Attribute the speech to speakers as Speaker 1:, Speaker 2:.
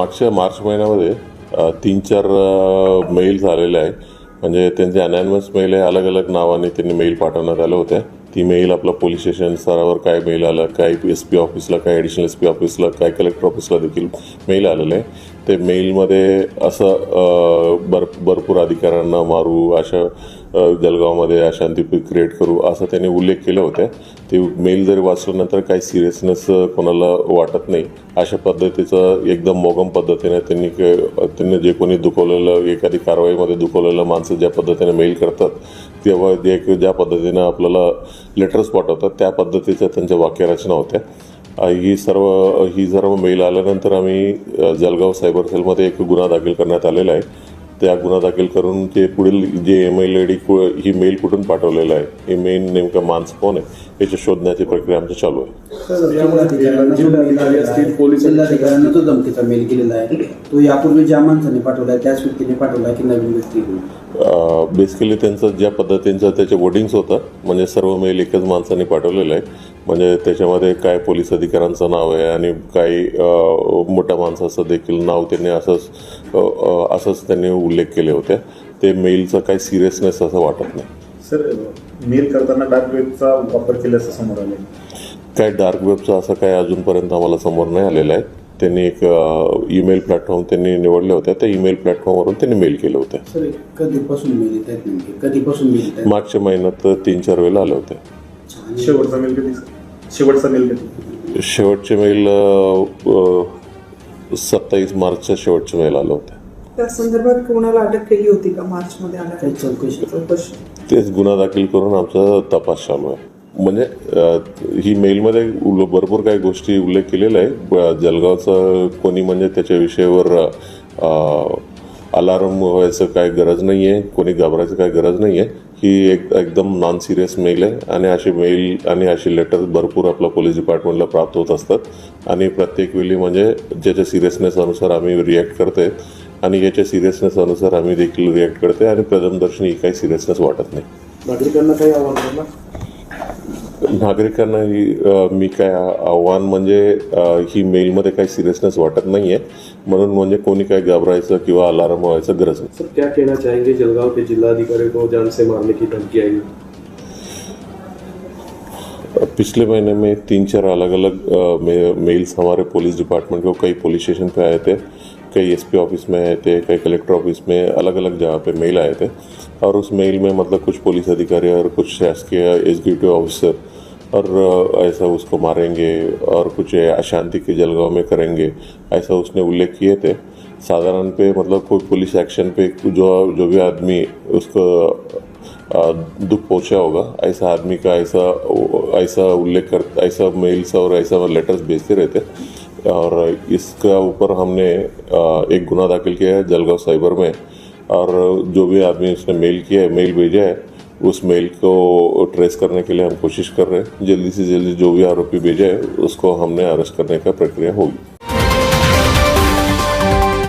Speaker 1: मागच्या मार्च महिन्यामध्ये 3-4 मेल झालेले आहे. म्हणजे त्यांचे अनॅनिमस मेल आहे, अलग अलग नावाने त्यांनी मेल पाठवण्यात आल्या होत्या. ती मेल आपला पोलीस स्टेशन स्तरावर काय मेल आलं, काय SP ऑफिसला, काय ॲडिशनल SP ऑफिसला, काय कलेक्टर ऑफिसला देखील मेल आलेलं आहे. ते मेलमध्ये असं भरपूर अधिकाऱ्यांना मारू, अशा जळगावमध्ये अशांती क्रिएट करू असं त्यांनी उल्लेख केले होते. ते मेल जरी वाचल्यानंतर काही सिरियसनेस कोणाला वाटत नाही अशा पद्धतीचं एकदम मोगम पद्धतीने त्यांनी जे कोणी दुखवलेलं, एखादी कारवाईमध्ये दुखवलेलं माणसं ज्या पद्धतीने मेल करतात तेव्हा ज्या पद्धतीनं आपल्याला लेटर्स पाठवतात त्या पद्धतीच्या त्यांच्या वाक्यरचना होत्या. ही सर्व मेल आल्यानंतर आम्ही जळगाव सायबर सेलमध्ये एक गुन्हा दाखल करण्यात आलेला आहे. त्या गुन्हा दाखल करून ते पुढील जे email ID ही मेल कुठून पाठवलेलं आहे, हे मेन नेमका माणसं कोण आहे याची शोधण्याची प्रक्रिया आमची चालू आहे.
Speaker 2: पोलिसांना जो धमकीचा मेल केलेला आहे तो यापूर्वी ज्या माणसाने पाठवला आहे त्याच व्यक्तीने पाठवला की नवीन व्यक्ती?
Speaker 1: बेसिकली त्यांचं ज्या पद्धतीचं त्याचे वर्डिंग्स होतं, म्हणजे सर्व मेल एकच माणसाने पाठवलेलं आहे. म्हणजे त्याच्यामध्ये काय पोलीस अधिकाऱ्यांचं नाव आहे आणि काही मोठ्या माणसाचं देखील नाव त्यांनी असंच त्यांनी उल्लेख केले होते. ते मेलचं काही सिरियसनेस असं वाटत नाही.
Speaker 3: सर, मेल करताना डार्क वेबचा वापर केल्याचं समोर आलं आहे.
Speaker 1: काय डार्क वेबचं असं काय अजूनपर्यंत आम्हाला समोर नाही आलेलं आहे. त्यांनी एक ईमेल प्लॅटफॉर्म त्यांनी निवडले होते, त्या ईमेल प्लॅटफॉर्मवरून त्यांनी मेल केले होते.
Speaker 2: सर, कधीपासून मेल येत आहेत नेमके? कधीपासून मेल येत आहेत?
Speaker 1: मागच्या महिन्यात 3-4 वेळेला आले होते.
Speaker 3: शेवटचा मेल कधी?
Speaker 1: शेवटचे मेल 27 मार्चच्या शेवटचे मेल आले होते.
Speaker 4: त्या संदर्भात कोणाला अटक केली होती का मार्चमध्ये आल्या?
Speaker 2: चौकशी
Speaker 1: तेच गुन्हा दाखल करून आमचा तपास चालू आहे. म्हणजे ही मेलमध्ये भरपूर काही गोष्टी उल्लेख केलेला आहे. जळगावचं कोणी म्हणजे त्याच्या विषयावर अलार्म व्हायचं काय गरज नाही आहे, कोणी घाबरायचं काय गरज नाही आहे. ही एकदम नॉन सिरियस मेल आहे आणि अशी मेल आणि अशी लेटर्स भरपूर आपल्या पोलीस डिपार्टमेंटला प्राप्त होत असतात आणि प्रत्येक वेळी म्हणजे ज्याच्या सिरियसनेस अनुसार आम्ही रिॲक्ट करते आणि याच्या सिरियसनेस अनुसार आम्ही देखील रिॲक्ट करते आणि प्रथमदर्शनी काही सिरियसनेस वाटत नाही.
Speaker 3: नागरिकांना काही आव्हान?
Speaker 1: नागरिकांना मी काय आव्हान म्हणजे ही मेलमध्ये काही सिरियसनेस वाटत नाही आहे म्हणून म्हणजे कोणी काय घाबरायचं किंवा अलार्म व्हायचं गरज नाही.
Speaker 5: सर, क्या कहना चाहेंगे जलगांव के जिलाधिकारी को जान से मारने की धमकी आई?
Speaker 1: पिछले महीने में 3-4 अलग अलग मेल्स हमारे पुलिस डिपार्टमेंट को कई पुलिस स्टेशन पे आए थे, कई SP ऑफिस में आए थे, कई कलेक्टर ऑफिस में, अलग अलग जगह पे मेल आए थे. और उस मेल में मतलब कुछ पुलिस अधिकारी और कुछ शासकीय एग्जीक्यूटिव ऑफिसर और ऐसा उसको मारेंगे और कुछ अशांति के जलगांव में करेंगे ऐसा उसने उल्लेख किए थे. साधारण पे मतलब कोई पुलिस एक्शन पे जो भी आदमी उसको दुख पहुंचा होगा ऐसा आदमी का ऐसा उल्लेख कर ऐसा मेल्स और ऐसा लेटर्स भेजते रहते. और इसका ऊपर हमने एक गुना दाखिल किया है जलगांव साइबर में और जो भी आदमी उसने मेल भेजा है उस मेल को ट्रेस करने के लिए हम कोशिश कर रहे हैं. जल्दी से जल्दी जो भी आरोपी भेजा है उसको हमने अरेस्ट करने का प्रक्रिया होगी.